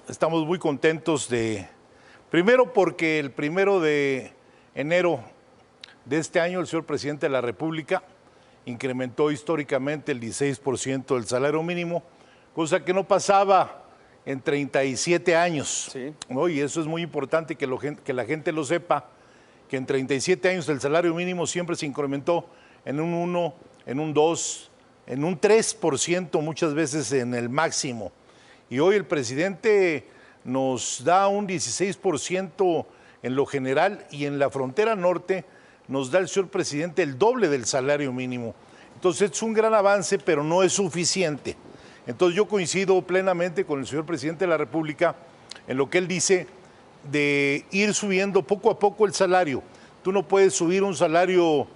estamos muy contentos primero porque el 1 de enero de este año el señor presidente de la República incrementó históricamente el 16% del salario mínimo, cosa que no pasaba en 37 años, Sí. ¿no? Y eso es muy importante que la gente lo sepa, que en 37 años el salario mínimo siempre se incrementó en un 1, en un 2, en un 3%, muchas veces en el máximo. Y hoy el presidente nos da un 16% en lo general y en la frontera norte nos da el señor presidente el doble del salario mínimo. Entonces es un gran avance, pero no es suficiente. Entonces yo coincido plenamente con el señor presidente de la República en lo que él dice de ir subiendo poco a poco el salario. Tú no puedes subir un salario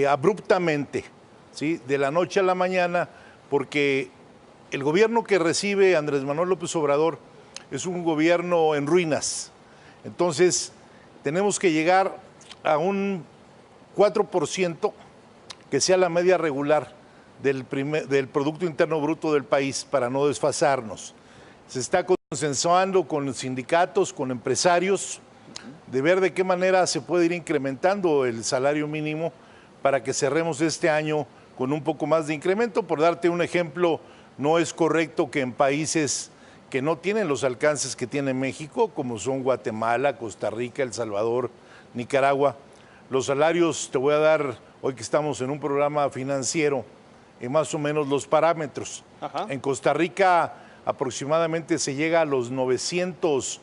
abruptamente, ¿sí? De la noche a la mañana, porque el gobierno que recibe Andrés Manuel López Obrador es un gobierno en ruinas. Entonces tenemos que llegar a un 4% que sea la media regular del Producto Interno Bruto del país para no desfasarnos. Se está consensuando con los sindicatos, con empresarios, de ver de qué manera se puede ir incrementando el salario mínimo para que cerremos este año con un poco más de incremento. Por darte un ejemplo, no es correcto que en países que no tienen los alcances que tiene México, como son Guatemala, Costa Rica, El Salvador, Nicaragua, los salarios, te voy a dar, hoy que estamos en un programa financiero, más o menos los parámetros. Ajá. En Costa Rica aproximadamente se llega a los $900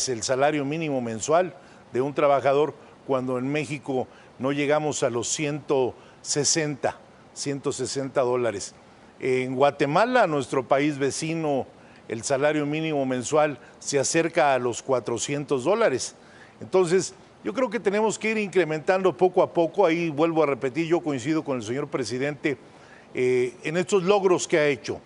el salario mínimo mensual de un trabajador, cuando en México no llegamos a los 160 $160. En Guatemala, nuestro país vecino, el salario mínimo mensual se acerca a los $400. Entonces, yo creo que tenemos que ir incrementando poco a poco. Ahí vuelvo a repetir, yo coincido con el señor presidente en estos logros que ha hecho.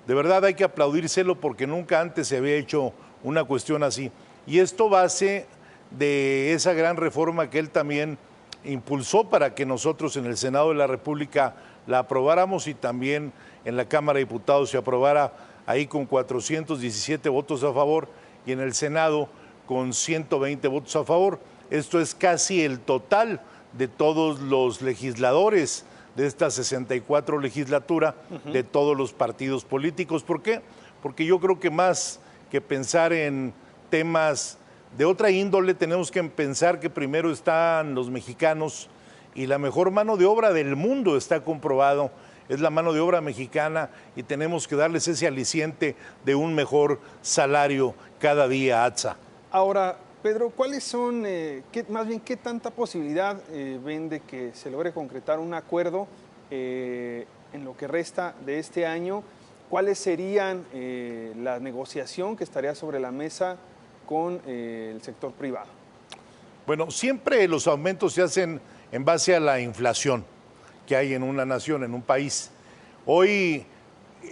De verdad hay que aplaudírselo porque nunca antes se había hecho una cuestión así. Y esto base de esa gran reforma que él también impulsó para que nosotros en el Senado de la República la aprobáramos y también en la Cámara de Diputados se aprobara ahí con 417 votos a favor y en el Senado con 120 votos a favor. Esto es casi el total de todos los legisladores de esta 64 legislatura, de todos los partidos políticos. ¿Por qué? Porque yo creo que más que pensar en temas de otra índole, tenemos que pensar que primero están los mexicanos y la mejor mano de obra del mundo, está comprobado, es la mano de obra mexicana y tenemos que darles ese aliciente de un mejor salario cada día, Atza. Ahora, Pedro, ¿cuáles son, qué tanta posibilidad ven de que se logre concretar un acuerdo en lo que resta de este año? ¿Cuáles serían la negociación que estaría sobre la mesa con el sector privado? Bueno, siempre los aumentos se hacen en base a la inflación que hay en una nación, en un país. Hoy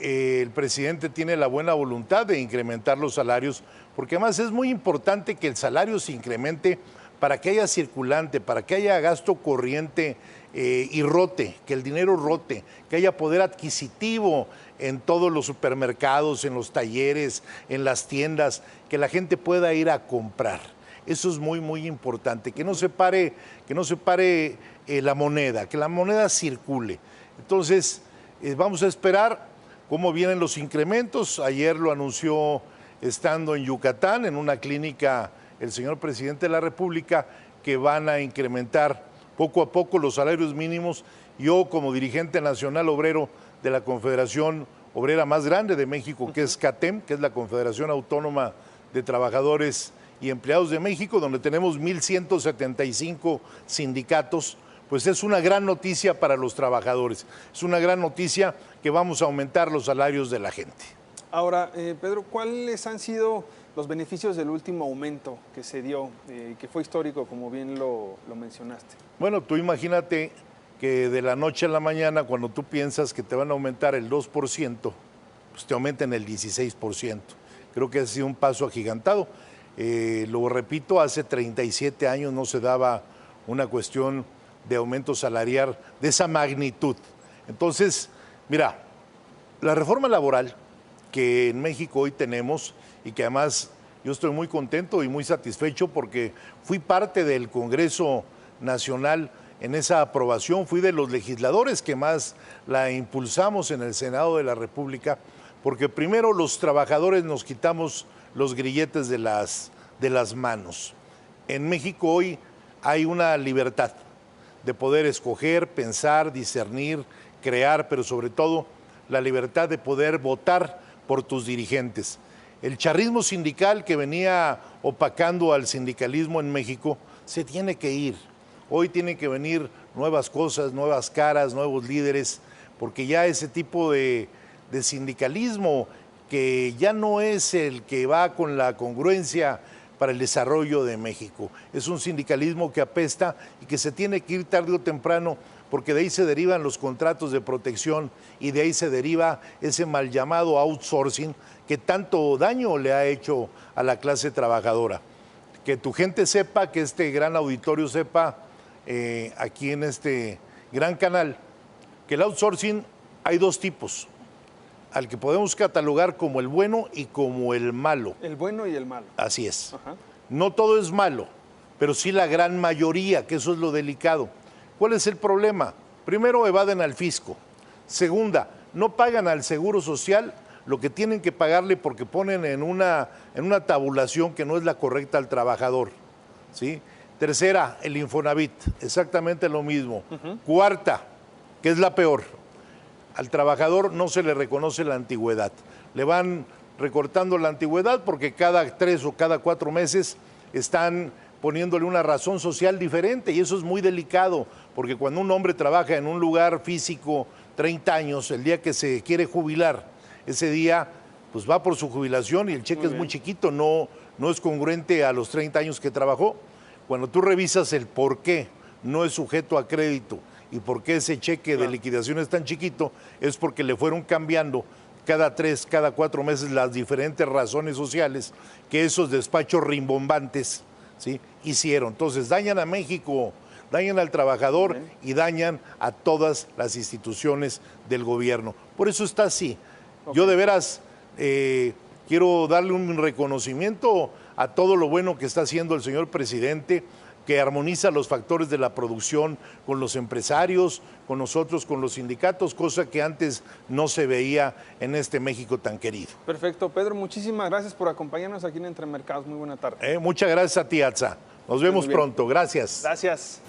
el presidente tiene la buena voluntad de incrementar los salarios, porque además es muy importante que el salario se incremente para que haya circulante, para que haya gasto corriente y rote, que el dinero rote, que haya poder adquisitivo en todos los supermercados, en los talleres, en las tiendas, que la gente pueda ir a comprar. Eso es muy, muy importante, que no se pare la moneda, que la moneda circule. Entonces, vamos a esperar cómo vienen los incrementos. Ayer lo anunció estando en Yucatán, en una clínica, el señor presidente de la República, que van a incrementar poco a poco los salarios mínimos. Yo, como dirigente nacional obrero de la Confederación Obrera más grande de México, que es CATEM, que es la Confederación Autónoma de Trabajadores y Empleados de México, donde tenemos 1,175 sindicatos, pues es una gran noticia para los trabajadores. Es una gran noticia que vamos a aumentar los salarios de la gente. Ahora, Pedro, ¿cuáles han sido los beneficios del último aumento que se dio, que fue histórico, como bien lo mencionaste? Bueno, tú imagínate que de la noche a la mañana, cuando tú piensas que te van a aumentar el 2%, pues te aumentan el 16%. Creo que ha sido un paso agigantado. Lo repito, hace 37 años no se daba una cuestión de aumento salarial de esa magnitud. Entonces, mira, la reforma laboral que en México hoy tenemos y que además yo estoy muy contento y muy satisfecho porque fui parte del Congreso Nacional en esa aprobación, fui de los legisladores que más la impulsamos en el Senado de la República, porque primero los trabajadores nos quitamos los grilletes de las manos. En México hoy hay una libertad de poder escoger, pensar, discernir, crear, pero sobre todo la libertad de poder votar por tus dirigentes. El charrismo sindical que venía opacando al sindicalismo en México se tiene que ir. Hoy tienen que venir nuevas cosas, nuevas caras, nuevos líderes, porque ya ese tipo de sindicalismo que ya no es el que va con la congruencia para el desarrollo de México. Es un sindicalismo que apesta y que se tiene que ir tarde o temprano, porque de ahí se derivan los contratos de protección y de ahí se deriva ese mal llamado outsourcing que tanto daño le ha hecho a la clase trabajadora. Que tu gente sepa, que este gran auditorio sepa, aquí en este gran canal, que el outsourcing hay dos tipos, al que podemos catalogar como el bueno y como el malo. El bueno y el malo. Así es. Ajá. No todo es malo, pero sí la gran mayoría, que eso es lo delicado. ¿Cuál es el problema? Primero, evaden al fisco. Segunda, no pagan al Seguro Social lo que tienen que pagarle porque ponen en una tabulación que no es la correcta al trabajador, ¿sí? Tercera, el Infonavit, exactamente lo mismo. Cuarta, que es la peor, al trabajador no se le reconoce la antigüedad. Le van recortando la antigüedad porque cada 3 o cada 4 meses están poniéndole una razón social diferente y eso es muy delicado, porque cuando un hombre trabaja en un lugar físico 30 años, el día que se quiere jubilar, ese día pues va por su jubilación y el cheque es muy chiquito, no es congruente a los 30 años que trabajó. Cuando tú revisas el por qué no es sujeto a crédito y por qué ese cheque de liquidación es tan chiquito, es porque le fueron cambiando cada 3, cada 4 meses las diferentes razones sociales que esos despachos rimbombantes, ¿sí?, hicieron. Entonces dañan a México, dañan al trabajador y dañan a todas las instituciones del gobierno. Por eso está así. Yo de veras quiero darle un reconocimiento a todo lo bueno que está haciendo el señor presidente, que armoniza los factores de la producción con los empresarios, con nosotros, con los sindicatos, cosa que antes no se veía en este México tan querido. Perfecto, Pedro, muchísimas gracias por acompañarnos aquí en Entre Mercados. Muy buena tarde. Muchas gracias a ti, Atza. Nos vemos pronto. Gracias. Gracias.